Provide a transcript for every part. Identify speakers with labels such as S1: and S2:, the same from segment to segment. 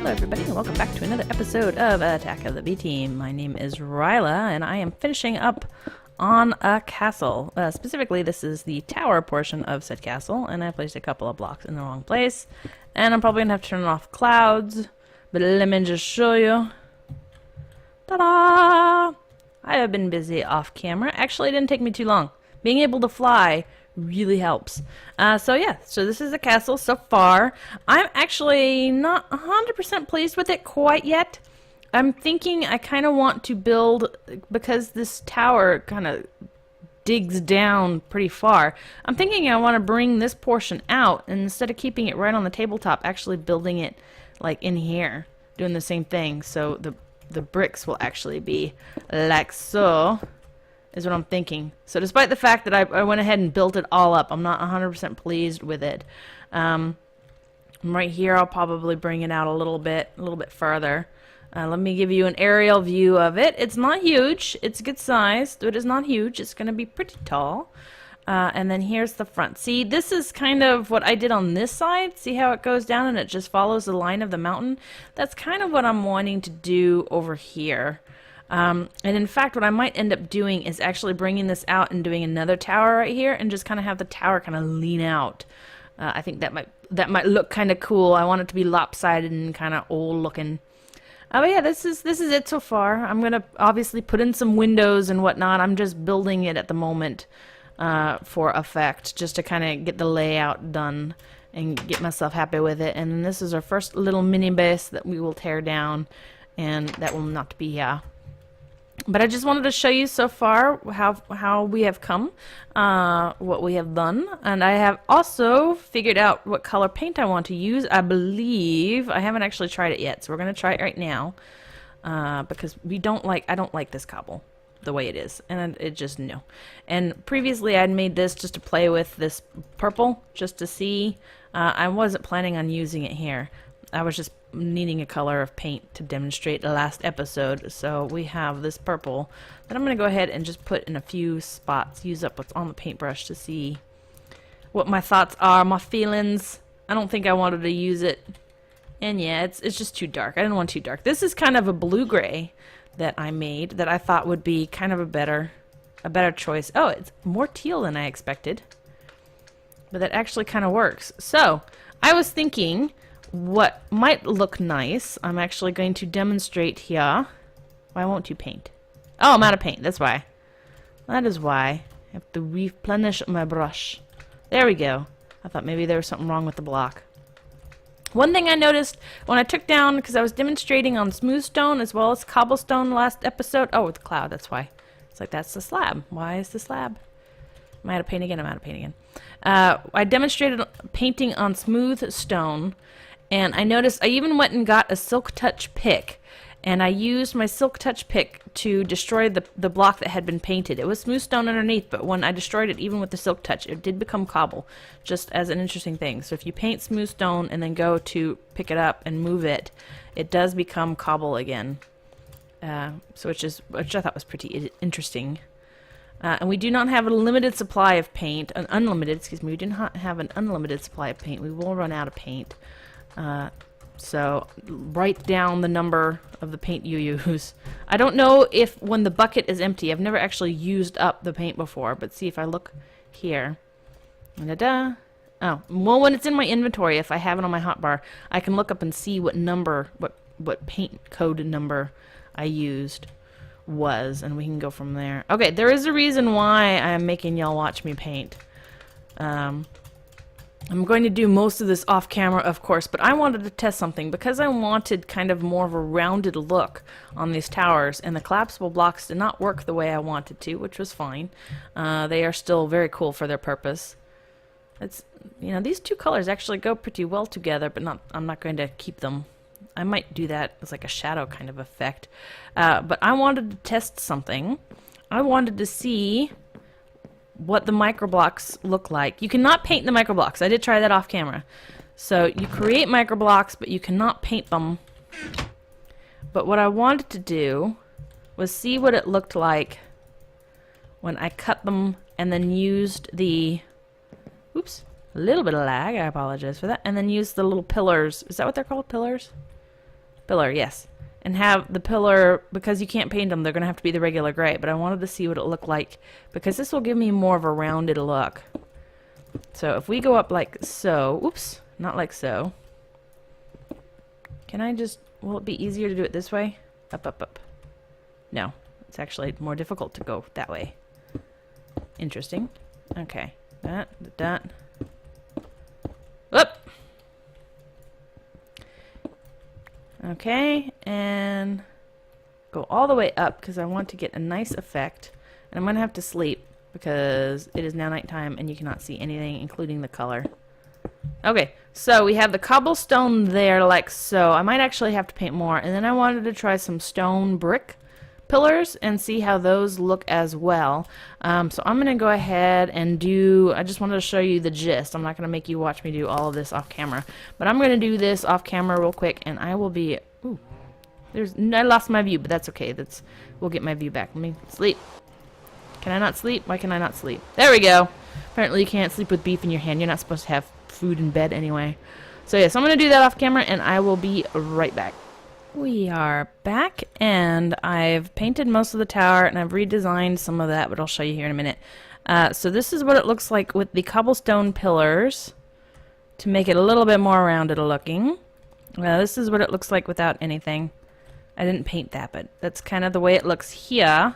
S1: Hello everybody and welcome back to another episode of Attack of the B-Team. My name is Riella and I am finishing up on a castle. Specifically, this is the tower portion of said castle, and I placed a couple of blocks in the wrong place. And I'm probably going to have to turn off clouds, but let me just show you. Ta-da! I have been busy off camera. Actually, it didn't take me too long. Being able to fly really helps. So this is the castle so far. I'm actually not 100% pleased with it quite yet. I'm thinking I kind of want to build, because this tower kind of digs down pretty far, I'm thinking I want to bring this portion out, and instead of keeping it right on the tabletop, actually building it like in here, doing the same thing. So the bricks will actually be like so. Is what I'm thinking. So despite the fact that I went ahead and built it all up, I'm not 100% pleased with it. Right here, I'll probably bring it out a little bit further. Let me give you an aerial view of it. It's not huge. It's good size, but it's not huge. It's going to be pretty tall. And then here's the front. See, this is kind of what I did on this side. See how it goes down and it just follows the line of the mountain? That's kind of what I'm wanting to do over here. And in fact, what I might end up doing is actually bringing this out and doing another tower right here, and just kind of have the tower kind of lean out. I think that might look kind of cool. I want it to be lopsided and kind of old looking. But yeah, this is it so far. I'm gonna obviously put in some windows and whatnot. I'm just building it at the moment for effect, just to kind of get the layout done and get myself happy with it. And then this is our first little mini base that we will tear down, and that will not be But I just wanted to show you so far how we have come, what we have done. And I have also figured out what color paint I want to use. I believe, I haven't actually tried it yet, so we're going to try it right now. Because I don't like this cobble the way it is. And it just, no. And previously I'd made this just to play with this purple, just to see. I wasn't planning on using it here. I was just needing a color of paint to demonstrate the last episode, so we have this purple that I'm going to go ahead and just put in a few spots, use up what's on the paintbrush to see what my thoughts are, my feelings. I don't think I wanted to use it, and yeah, it's just too dark. I didn't want too dark. This is kind of a blue-gray that I made that I thought would be kind of a better choice. Oh, it's more teal than I expected, but that actually kind of works. So I was thinking what might look nice, I'm actually going to demonstrate here. Why won't you paint? Oh, I'm out of paint. That's why. That is why. I have to replenish my brush. There we go. I thought maybe there was something wrong with the block. One thing I noticed when I took down, because I was demonstrating on smooth stone as well as cobblestone last episode. Oh, it's cloud. That's why. It's like, that's the slab. Why is the slab? Am I out of paint again? I'm out of paint again. I demonstrated painting on smooth stone. And I noticed I even went and got a Silk Touch pick, and I used my Silk Touch pick to destroy the block that had been painted. It was smooth stone underneath, but when I destroyed it, even with the Silk Touch, it did become cobble, just as an interesting thing. So if you paint smooth stone and then go to pick it up and move it, it does become cobble again. Which I thought was pretty interesting. And we do not have a limited supply of paint, we do not have an unlimited supply of paint. We will run out of paint. So write down the number of the paint you use. I don't know if when the bucket is empty, I've never actually used up the paint before, but see if I look here. Da-da. Oh, well, when it's in my inventory, if I have it on my hotbar, I can look up and see what number, what paint code number I used was, and we can go from there. Okay, there is a reason why I'm making y'all watch me paint. I'm going to do most of this off camera, of course, but I wanted to test something because I wanted kind of more of a rounded look on these towers, and the collapsible blocks did not work the way I wanted to, which was fine. They are still very cool for their purpose. It's, you know, these two colors actually go pretty well together, but I'm not going to keep them. I might do that as like a shadow kind of effect. But I wanted to test something. I wanted to see what the microblocks look like. You cannot paint the microblocks. I did try that off camera. So you create microblocks, but you cannot paint them. But what I wanted to do was see what it looked like when I cut them and then used the, oops, a little bit of lag, I apologize for that, and then used the little pillars. Is that what they're called, pillars? Pillar, yes. And have the pillar, because you can't paint them, they're going to have to be the regular gray. But I wanted to see what it looked like, because this will give me more of a rounded look. So if we go up like so, oops, not like so. Can I just, will it be easier to do it this way? Up, up, up. No, it's actually more difficult to go that way. Interesting. Okay, that. Whoop! Okay, and go all the way up because I want to get a nice effect. And I'm going to have to sleep because it is now nighttime and you cannot see anything, including the color. Okay, so we have the cobblestone there like so. I might actually have to paint more. And then I wanted to try some stone brick pillars and see how those look as well. So I'm going to go ahead and do, I just wanted to show you the gist. I'm not going to make you watch me do all of this off camera. But I'm going to do this off camera real quick and I will be, ooh, I lost my view, but that's okay. We'll get my view back. Let me sleep. Can I not sleep? Why can I not sleep? There we go. Apparently you can't sleep with beef in your hand. You're not supposed to have food in bed anyway. So yes, I'm going to do that off camera and I will be right back. We are back and I've painted most of the tower and I've redesigned some of that, but I'll show you here in a minute. So this is what it looks like with the cobblestone pillars to make it a little bit more rounded looking. This is what it looks like without anything. I didn't paint that, but that's kind of the way it looks here.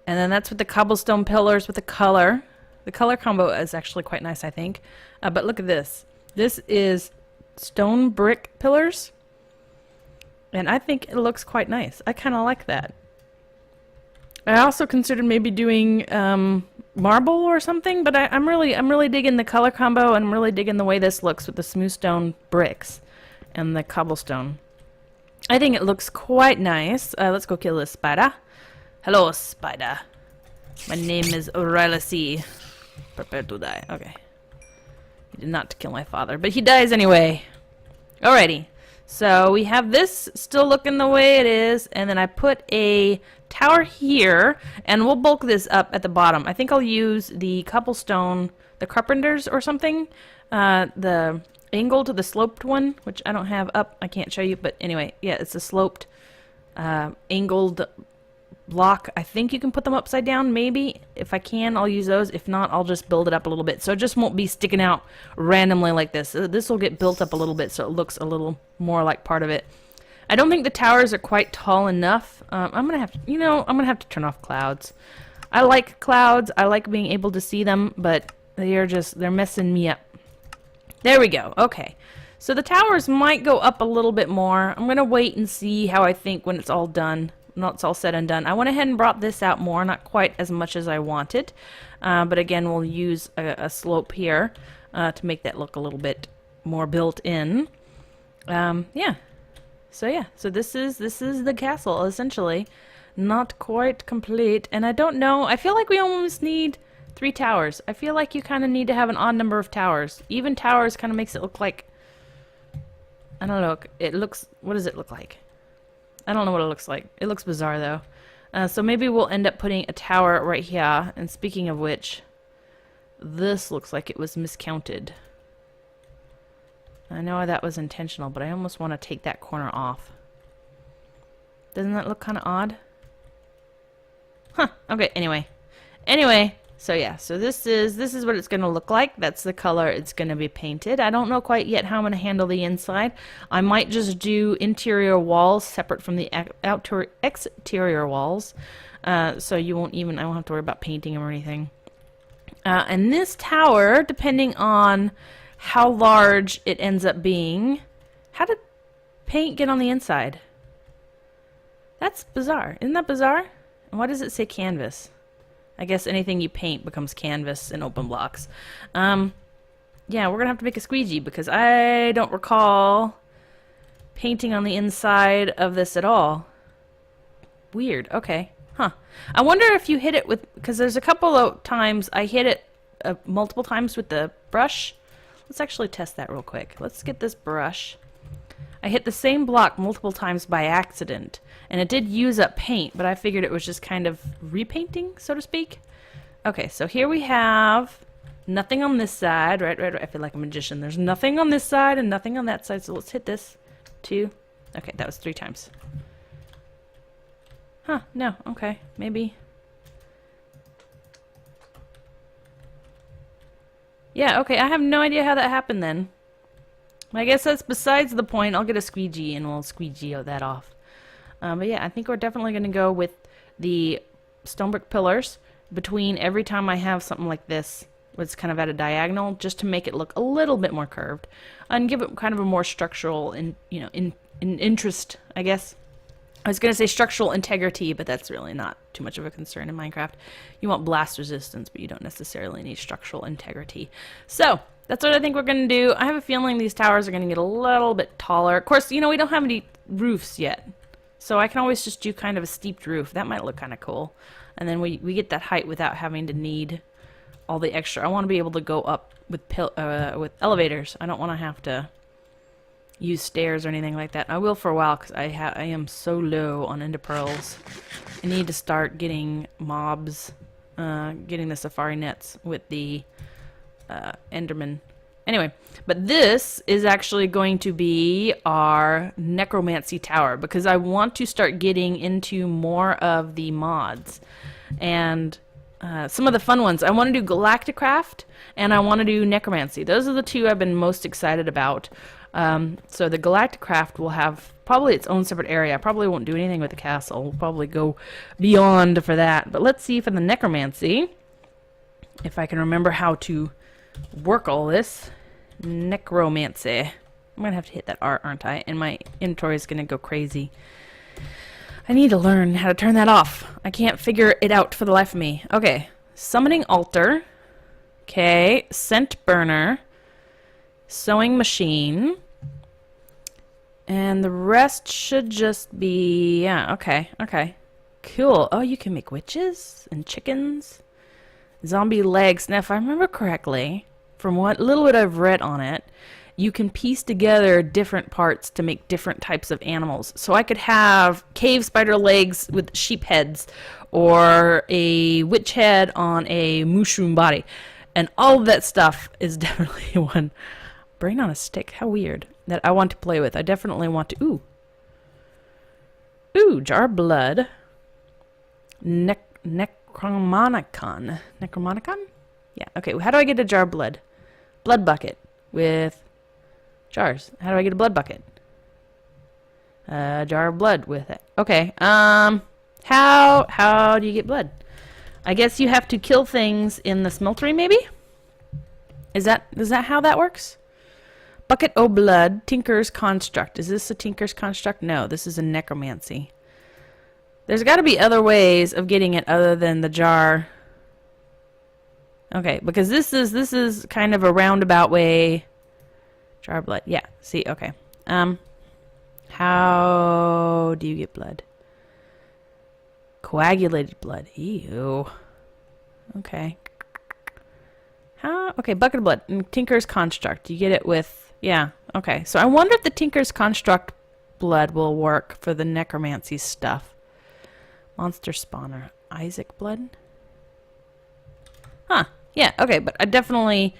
S1: And then that's with the cobblestone pillars with the color. The color combo is actually quite nice, I think. But look at this. This is stone brick pillars. And I think it looks quite nice. I kind of like that. I also considered maybe doing marble or something, but I'm really digging the color combo and I'm really digging the way this looks with the smooth stone bricks and the cobblestone. I think it looks quite nice. Let's go kill this spider. Hello, spider. My name is Riella. Prepare to die. Okay. He did not kill my father, but he dies anyway. Alrighty. So we have this still looking the way it is, and then I put a tower here, and we'll bulk this up at the bottom. I think I'll use the cobblestone, the carpenters or something, the angled, the sloped one, which I don't have up. I can't show you, but anyway, yeah, it's a sloped, angled block. I think you can put them upside down, maybe. If I can, I'll use those. If not, I'll just build it up a little bit. So it just won't be sticking out randomly like this. This will get built up a little bit so it looks a little more like part of it. I don't think the towers are quite tall enough. I'm gonna have to, I'm gonna have to turn off clouds. I like clouds. I like being able to see them, but they're messing me up. There we go. Okay. So the towers might go up a little bit more. I'm gonna wait and see how I think when it's all done. Not it's all said and done. I went ahead and brought this out more, not quite as much as I wanted, but again we'll use a slope here to make that look a little bit more built in. Yeah. So this is the castle essentially, not quite complete, and I don't know. I feel like we almost need 3 towers. I feel like you kind of need to have an odd number of towers. Even towers kind of makes it look like, I don't know. It looks. What does it look like? I don't know what it looks like. It looks bizarre though. So maybe we'll end up putting a tower right here. And speaking of which, this looks like it was miscounted. I know that was intentional, but I almost want to take that corner off. Doesn't that look kind of odd? Huh. Okay, anyway. So yeah, so this is what it's going to look like. That's the color it's going to be painted. I don't know quite yet how I'm going to handle the inside. I might just do interior walls separate from the exterior walls. So I won't have to worry about painting them or anything. And this tower, depending on how large it ends up being, how did paint get on the inside? That's bizarre. Isn't that bizarre? And why does it say canvas? I guess anything you paint becomes canvas in open blocks. Yeah, we're going to have to make a squeegee because I don't recall painting on the inside of this at all. Weird. Okay. Huh. I wonder if you hit it with, because there's a couple of times I hit it multiple times with the brush. Let's actually test that real quick. Let's get this brush. I hit the same block multiple times by accident, and it did use up paint, but I figured it was just kind of repainting, so to speak. Okay, so here we have nothing on this side, right? I feel like a magician. There's nothing on this side and nothing on that side, so let's hit this. 2, Okay, that was 3 times. Huh, no, okay, maybe. Yeah, okay, I have no idea how that happened then. I guess that's besides the point. I'll get a squeegee and we'll squeegee that off. But yeah, I think we're definitely going to go with the stone brick pillars between every time I have something like this, where it's kind of at a diagonal, just to make it look a little bit more curved and give it kind of a more structural and in interest, I guess. I was going to say structural integrity, but that's really not too much of a concern in Minecraft. You want blast resistance, but you don't necessarily need structural integrity. So that's what I think we're going to do. I have a feeling these towers are going to get a little bit taller. Of course, we don't have any roofs yet. So I can always just do kind of a steeped roof. That might look kind of cool. And then we get that height without having to need all the extra. I want to be able to go up with elevators. I don't want to have to use stairs or anything like that. I will for a while because I am so low on ender pearls. I need to start getting mobs, getting the safari nets with the enderman. Anyway, but this is actually going to be our necromancy tower because I want to start getting into more of the mods and some of the fun ones. I want to do Galacticraft and I want to do necromancy. Those are the 2 I've been most excited about. So the Galacticraft will have probably its own separate area. I probably won't do anything with the castle. We'll probably go beyond for that. But let's see for the necromancy, if I can remember how to work all this. Necromancy. I'm going to have to hit that R, aren't I? And my inventory is going to go crazy. I need to learn how to turn that off. I can't figure it out for the life of me. Okay. Summoning altar. Okay. Scent burner. Sewing machine. And the rest should just be... Yeah, okay. Okay. Cool. Oh, you can make witches and chickens. Zombie legs. Now, if I remember correctly, from what little bit I've read on it, you can piece together different parts to make different types of animals. So I could have cave spider legs with sheep heads, or a witch head on a mushroom body. And all of that stuff is definitely one brain on a stick. How weird. That I want to play with. I definitely want to... Ooh, jar of blood. Necromonicon. Necromonicon? Yeah, okay. How do I get a jar of blood? Blood bucket with jars. How do I get a blood bucket? Jar of blood with it. Okay. How do you get blood? I guess you have to kill things in the smeltery, maybe? Is that how that works? Bucket o' blood. Tinker's construct. Is this a Tinker's construct? No, this is a necromancy. There's got to be other ways of getting it other than the jar. Okay, because this is kind of a roundabout way. Jar of blood. Yeah. See. Okay. How do you get blood? Coagulated blood. Ew. Okay. How? Okay. Bucket of blood. Tinker's construct. You get it with. Yeah. Okay. So I wonder if the Tinker's construct blood will work for the necromancy stuff. Monster spawner. Isaac blood. Huh. Yeah, okay, but I definitely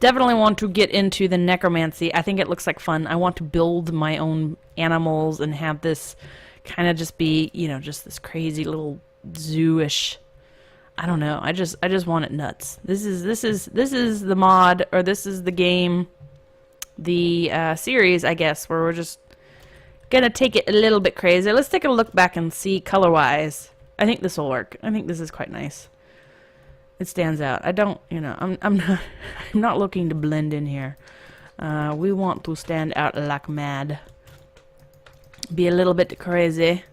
S1: want to get into the necromancy. I think it looks like fun. I want to build my own animals and have this kind of just be, just this crazy little zoo-ish. I don't know. I just want it nuts. This is the mod, or this is the game, the series, I guess, where we're just gonna take it a little bit crazy. Let's take a look back and see color-wise. I think this will work. I think this is quite nice. It stands out. I don't, I'm not looking to blend in here. We want to stand out like mad. Be a little bit crazy.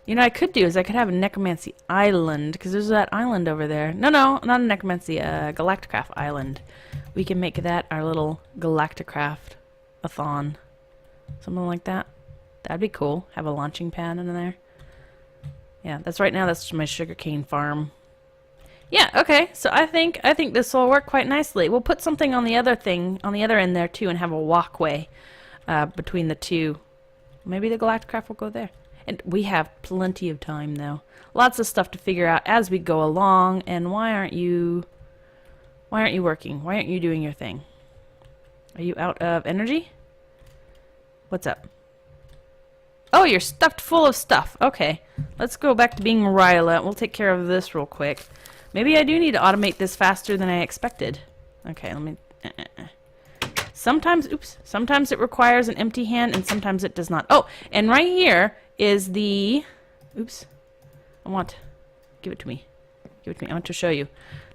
S1: I could do is I could have a necromancy island, because there's that island over there. No, not a necromancy, Galacticraft island. We can make that our little Galacticraft-a-thon. Something like that. That'd be cool. Have a launching pad in there. Yeah, that's right now. That's my sugarcane farm. Yeah, okay. So I think this will work quite nicely. We'll put something on the other thing, on the other end there too, and have a walkway between the two. Maybe the Galacticraft will go there. And we have plenty of time though. Lots of stuff to figure out as we go along. And why aren't you working? Why aren't you doing your thing? Are you out of energy? What's up? Oh, you're stuffed full of stuff. Okay. Let's go back to being Riella. We'll take care of this real quick. Maybe I do need to automate this faster than I expected. Okay, let me... Sometimes, oops, sometimes it requires an empty hand and sometimes it does not. Oh, and right here is the... Oops. Give it to me. Give it to me. I want to show you.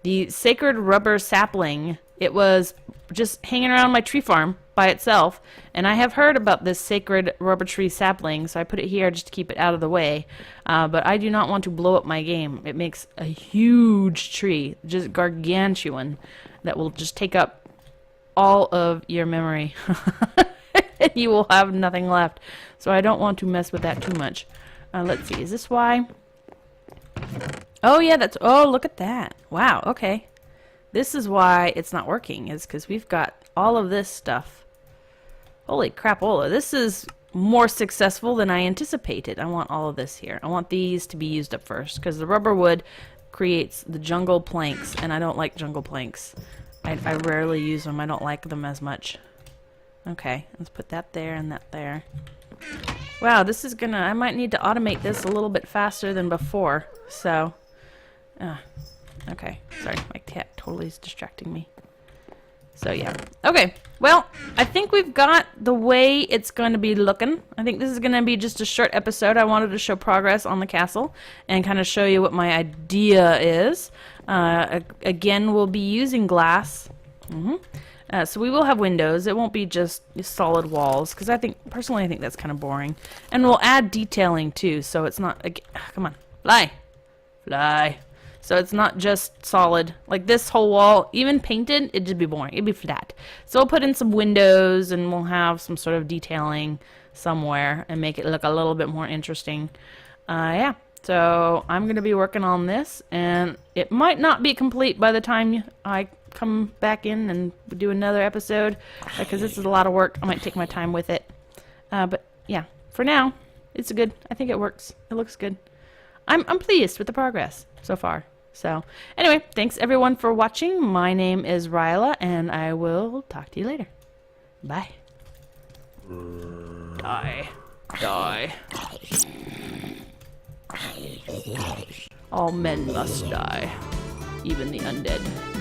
S1: The sacred rubber sapling. It was just hanging around my tree farm by itself, and I have heard about this sacred rubber tree sapling, so I put it here just to keep it out of the way. But I do not want to blow up my game. It makes a huge tree, just gargantuan, that will just take up all of your memory. You will have nothing left. So I don't want to mess with that too much. Let's see, is this why? Oh yeah, that's, oh look at that. Wow, okay. This is why it's not working, is because we've got all of this stuff. Holy crapola, this is more successful than I anticipated. I want all of this here. I want these to be used up first, because the rubber wood creates the jungle planks, and I don't like jungle planks. I rarely use them. I don't like them as much. Okay, let's put that there and that there. Wow, this is gonna... I might need to automate this a little bit faster than before, so... okay, sorry, my cat totally is distracting me. So yeah, okay, well, I think we've got the way it's going to be looking. I think this is going to be just a short episode. I wanted to show progress on the castle and kind of show you what my idea is. Again, we'll be using glass. So we will have windows. It won't be just solid walls, because personally I think that's kind of boring. And we'll add detailing too, so it's not... come on, fly! Fly! So it's not just solid. Like this whole wall, even painted, it'd just be boring. It'd be flat. So we'll put in some windows and we'll have some sort of detailing somewhere and make it look a little bit more interesting. Yeah, so I'm going to be working on this, and it might not be complete by the time I come back in and do another episode, because this is a lot of work. I might take my time with it. But yeah, for now, it's good. I think it works. It looks good. I'm pleased with the progress so far. So, anyway, thanks everyone for watching. My name is Riella, and I will talk to you later. Bye. Die. Die. All men must die, even the undead.